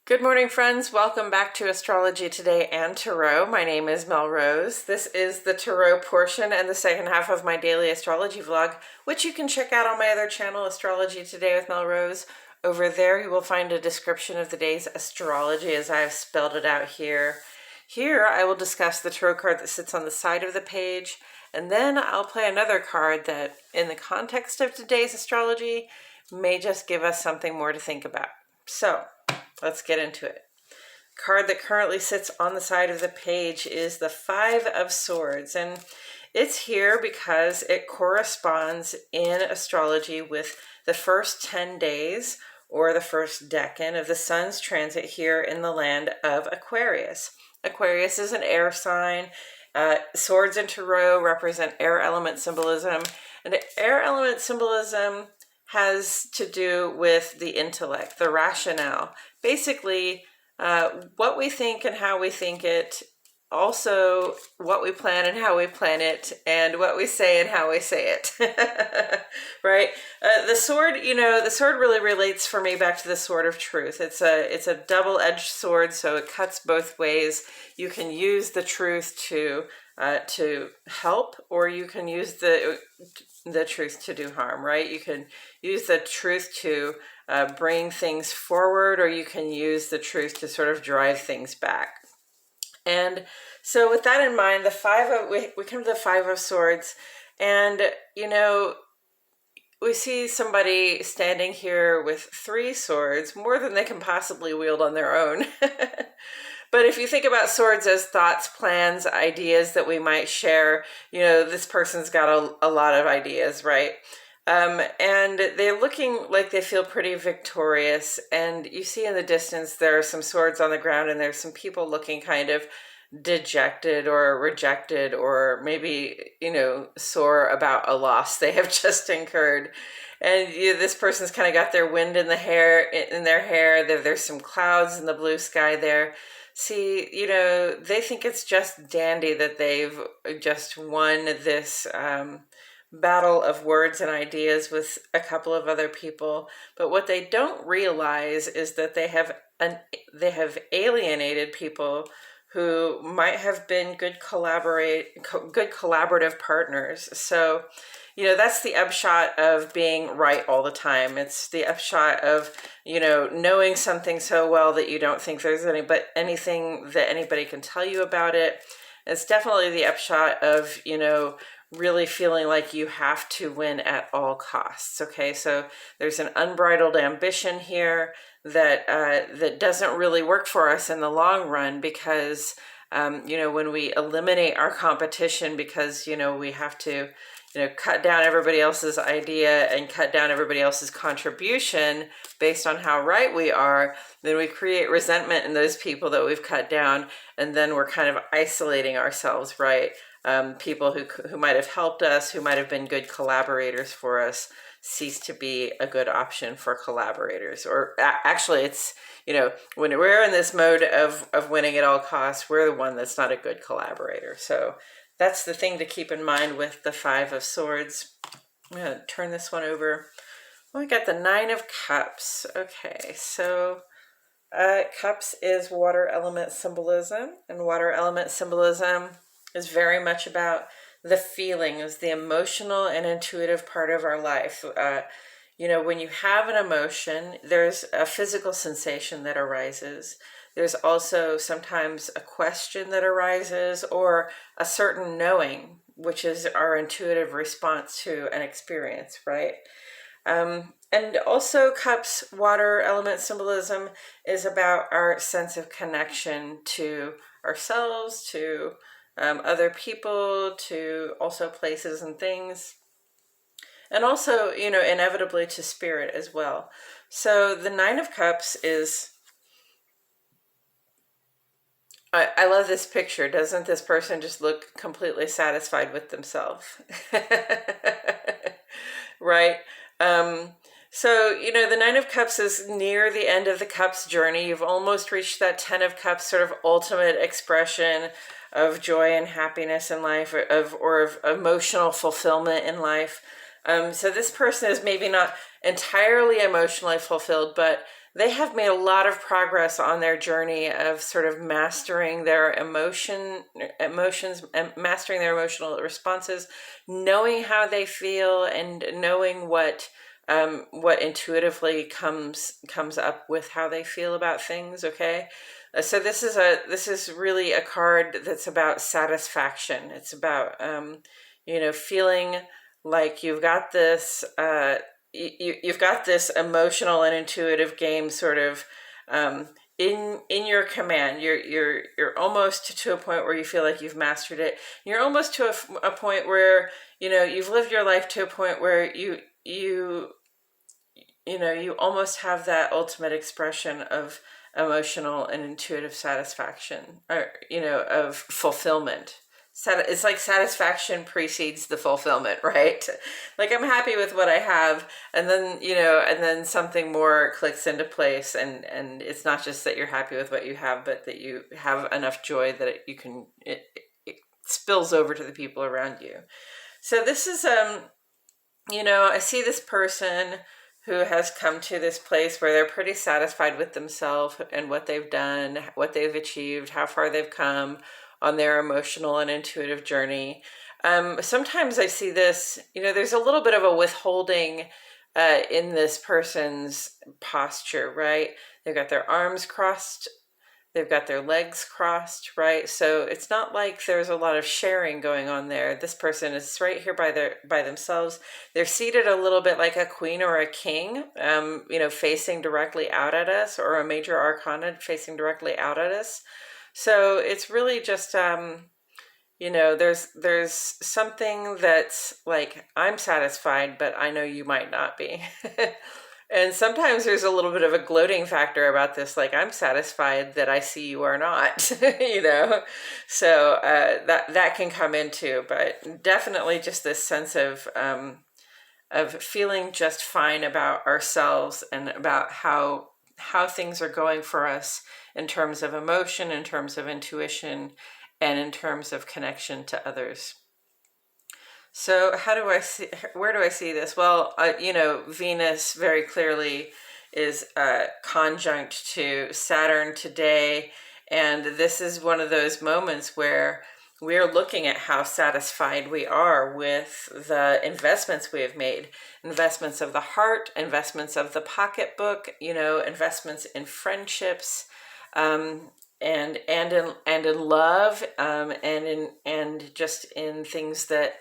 Good morning, friends. Welcome back to Astrology Today and Tarot. My name is Mel Rose. This is the Tarot portion and the second half of my daily astrology vlog, which you can check out on my other channel, Astrology Today with Mel Rose. Over there, you will find a description of the day's astrology as I've spelled it out here. Here, I will discuss the tarot card that sits on the side of the page, and then I'll play another card that, in the context of today's astrology, may just give us something more to think about. So, let's get into it. The card that currently sits on the side of the page is the Five of Swords, and it's here because it corresponds in astrology with the first 10 days or the first decan of the sun's transit here in the land of Aquarius. Aquarius is an air sign. Swords in tarot represent air element symbolism, and air element symbolism has to do with the intellect, the rationale. Basically, what we think and how we think it, also what we plan and how we plan it, and what we say and how we say it. Right? The sword, the sword really relates for me back to the sword of truth. It's a double-edged sword, so it cuts both ways. You can use the truth to help, or you can use the truth to do harm, right? You can use the truth to bring things forward, or you can use the truth to sort of drive things back. And so with that in mind, we come to the Five of Swords, and we see somebody standing here with three swords, more than they can possibly wield on their own. But if you think about swords as thoughts, plans, ideas that we might share, this person's got a lot of ideas, right? And they're looking like they feel pretty victorious. And you see in the distance, there are some swords on the ground, and there's some people looking kind of dejected or rejected, or maybe, sore about a loss they have just incurred. And this person's kind of got their wind in their hair. There's some clouds in the blue sky there. See, they think it's just dandy that they've just won this battle of words and ideas with a couple of other people. But what they don't realize is that they have alienated people who might have been good collaborative partners. So, that's the upshot of being right all the time. It's the upshot of, knowing something so well that you don't think there's anything that anybody can tell you about it. It's definitely the upshot of, really feeling like you have to win at all costs. Okay, so there's an unbridled ambition here that doesn't really work for us in the long run, because when we eliminate our competition because we have to cut down everybody else's idea and cut down everybody else's contribution based on how right we are, then we create resentment in those people that we've cut down, and then we're kind of isolating ourselves, right? People who might have helped us, who might have been good collaborators for us, cease to be a good option for collaborators. Or actually, it's, when we're in this mode of winning at all costs, we're the one that's not a good collaborator. So that's the thing to keep in mind with the Five of Swords. I'm going to turn this one over. We got the Nine of Cups. Okay, so Cups is water element symbolism, and water element symbolism is very much about the feelings, the emotional and intuitive part of our life. When you have an emotion, there's a physical sensation that arises. There's also sometimes a question that arises, or a certain knowing, which is our intuitive response to an experience, right? And also Cups, water element symbolism, is about our sense of connection to ourselves, to other people, to also places and things, and also, inevitably to spirit as well. So the Nine of Cups is, I love this picture. Doesn't this person just look completely satisfied with themselves? Right? So, the Nine of Cups is near the end of the Cups journey. You've almost reached that Ten of Cups sort of ultimate expression of joy and happiness in life, or of emotional fulfillment in life. So this person is maybe not entirely emotionally fulfilled, but they have made a lot of progress on their journey of sort of mastering their emotions, and mastering their emotional responses, knowing how they feel, and knowing what intuitively comes up with how they feel about things. Okay, so this is really a card that's about satisfaction. It's about feeling like you've got this emotional and intuitive game sort of in your command. You're almost to a point where you feel like you've mastered it. You're almost to a point where you've lived your life to a point where you almost have that ultimate expression of emotional and intuitive satisfaction, or of fulfillment. It's like satisfaction precedes the fulfillment, right? Like, I'm happy with what I have, and then something more clicks into place, and it's not just that you're happy with what you have, but that you have enough joy that it spills over to the people around you. So this is I see this person who has come to this place where they're pretty satisfied with themselves and what they've done, what they've achieved, how far they've come on their emotional and intuitive journey. Sometimes I see this, there's a little bit of a withholding in this person's posture, right? They've got their arms crossed, they've got their legs crossed, right? So it's not like there's a lot of sharing going on there. This person is right here by themselves. They're seated a little bit like a queen or a king, facing directly out at us, or a major arcana facing directly out at us. So it's really just there's something that's like, I'm satisfied, but I know you might not be. And sometimes there's a little bit of a gloating factor about this, like, I'm satisfied that I see you are not. So that can come into, but definitely just this sense of feeling just fine about ourselves and about how things are going for us in terms of emotion, in terms of intuition, and in terms of connection to others. So where do I see this? Well, Venus very clearly is conjunct to Saturn today. And this is one of those moments where we're looking at how satisfied we are with the investments we have made. Investments of the heart, investments of the pocketbook, investments in friendships, and in love, and just in things that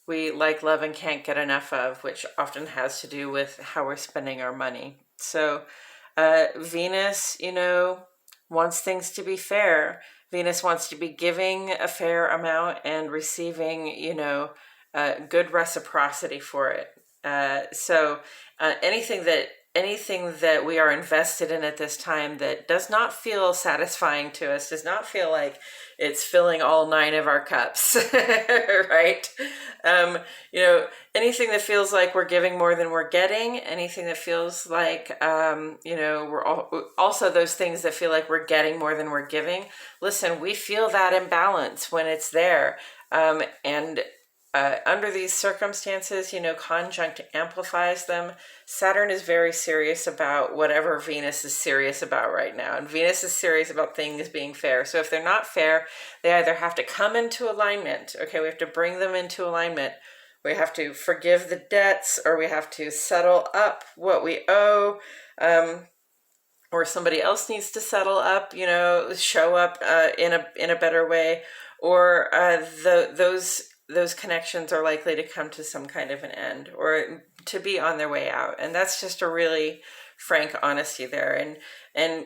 we like, love, and can't get enough of, which often has to do with how we're spending our money. So Venus, wants things to be fair. Venus wants to be giving a fair amount and receiving, good reciprocity for it. So anything that we are invested in at this time that does not feel satisfying to us, does not feel like it's filling all 9 of our cups, right? Anything that feels like we're giving more than we're getting, anything that feels like, also those things that feel like we're getting more than we're giving. Listen, we feel that imbalance when it's there. And under these circumstances, conjunct amplifies them. Saturn is very serious about whatever Venus is serious about right now. And Venus is serious about things being fair. So if they're not fair, they either have to come into alignment. Okay, we have to bring them into alignment. We have to forgive the debts, or we have to settle up what we owe. Or somebody else needs to settle up, show up in a better way. Or those connections are likely to come to some kind of an end, or to be on their way out. And that's just a really frank honesty there. And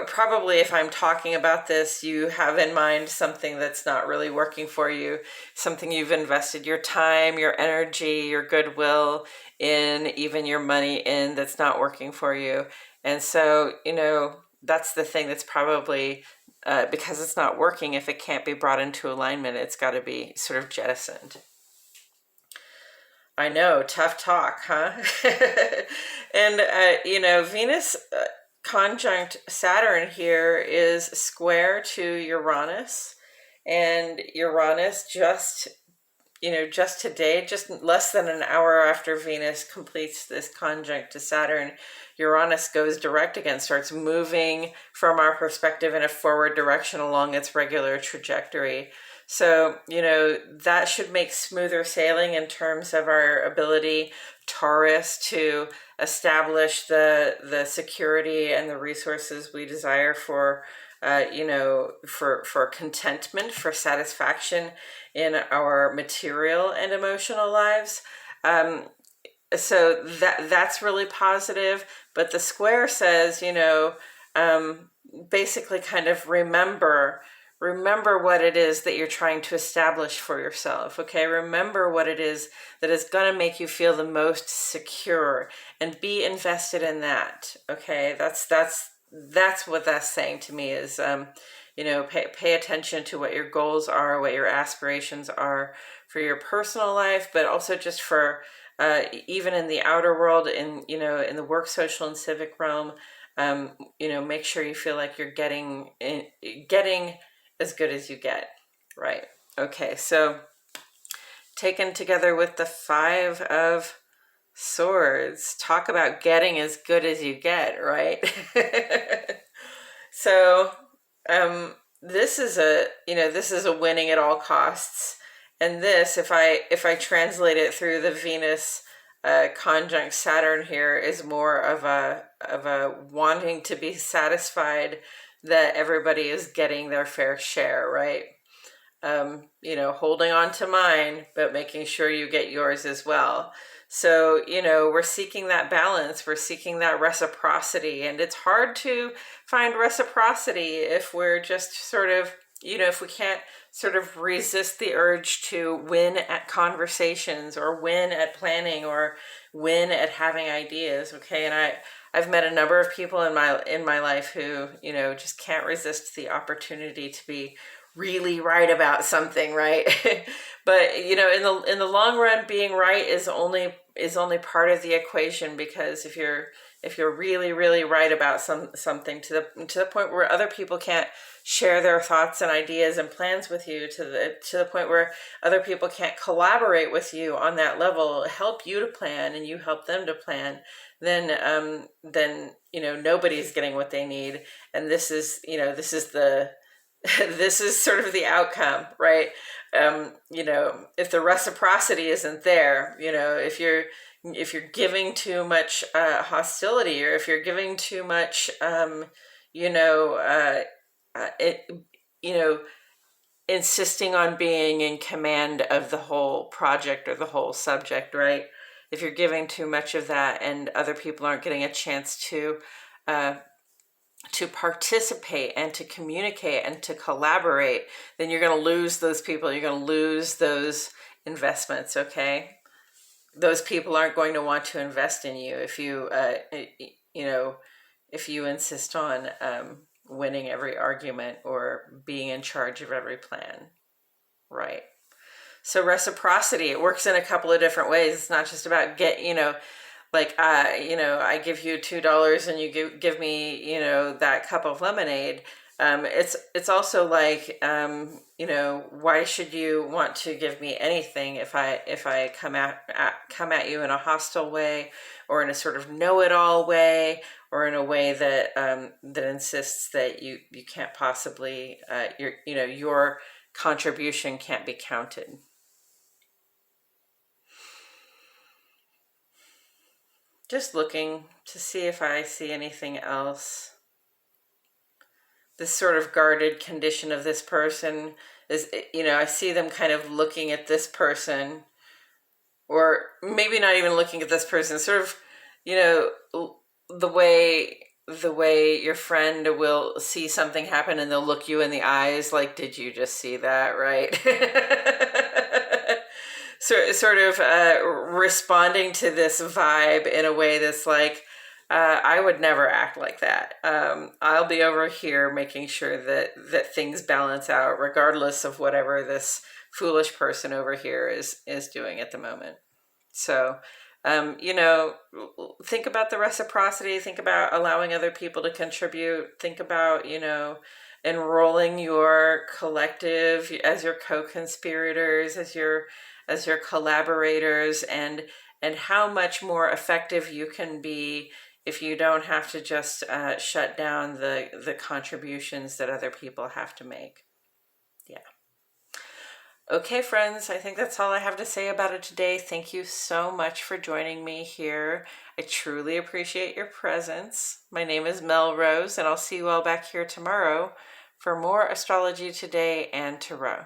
probably if I'm talking about this, you have in mind something that's not really working for you, something you've invested your time, your energy, your goodwill in, even your money in, that's not working for you. And so, that's the thing that's probably, because it's not working, if it can't be brought into alignment, it's got to be sort of jettisoned. I know, tough talk, huh? And, Venus conjunct Saturn here is square to Uranus. And Uranus just, just today, just less than an hour after Venus completes this conjunct to Saturn, Uranus goes direct again, starts moving from our perspective in a forward direction along its regular trajectory. So, that should make smoother sailing in terms of our ability, Taurus, to establish the security and the resources we desire for, for contentment, for satisfaction in our material and emotional lives. So that's really positive. But the square says, basically kind of remember what it is that you're trying to establish for yourself. Okay, remember what it is that is going to make you feel the most secure, and be invested in that. Okay, that's what that's saying to me is, pay attention to what your goals are, what your aspirations are for your personal life, but also just for even in the outer world, in the work, social, and civic realm. Make sure you feel like you're getting as good as you get, right? Okay, so taken together with the Five of Swords, talk about getting as good as you get, right? So this is a winning at all costs. And this, if I translate it through the Venus conjunct Saturn here, is more of a wanting to be satisfied that everybody is getting their fair share, right? Holding on to mine, but making sure you get yours as well. So, we're seeking that balance, we're seeking that reciprocity, and it's hard to find reciprocity if we're just sort of, if we can't sort of resist the urge to win at conversations, or win at planning, or win at having ideas. Okay, and I've met a number of people in my life who, just can't resist the opportunity to be really right about something, right? But in the long run, being right is only part of the equation, because if you're really, really right about something to the point where other people can't share their thoughts and ideas and plans with you, to the point where other people can't collaborate with you on that level, help you to plan, and you help them to plan, then nobody's getting what they need. And this is this is sort of the outcome, right? If the reciprocity isn't there, if you're giving too much hostility, or if you're giving too much, insisting on being in command of the whole project or the whole subject, right? If you're giving too much of that, and other people aren't getting a chance to participate and to communicate and to collaborate, then you're going to lose those people. You're going to lose those investments. Okay, those people aren't going to want to invest in you if you if you insist on winning every argument or being in charge of every plan, right? So reciprocity, it works in a couple of different ways. It's not just about I give you $2 and you give me, that cup of lemonade. It's also like, why should you want to give me anything if I come at you in a hostile way, or in a sort of know-it-all way, or in a way that that insists that you can't possibly your contribution can't be counted. Just looking to see if I see anything else. This sort of guarded condition of this person is, I see them kind of looking at this person, or maybe not even looking at this person, sort of, the way your friend will see something happen and they'll look you in the eyes like, did you just see that, right? So, sort of responding to this vibe in a way that's like, I would never act like that. I'll be over here making sure that things balance out, regardless of whatever this foolish person over here is doing at the moment. So, think about the reciprocity. Think about allowing other people to contribute. Think about, enrolling your collective as your co-conspirators, as your as your collaborators, and how much more effective you can be if you don't have to just shut down the contributions that other people have to make. Yeah. Okay, friends, I think that's all I have to say about it today. Thank you so much for joining me here. I truly appreciate your presence. My name is Melrose, and I'll see you all back here tomorrow for more Astrology Today and Tarot.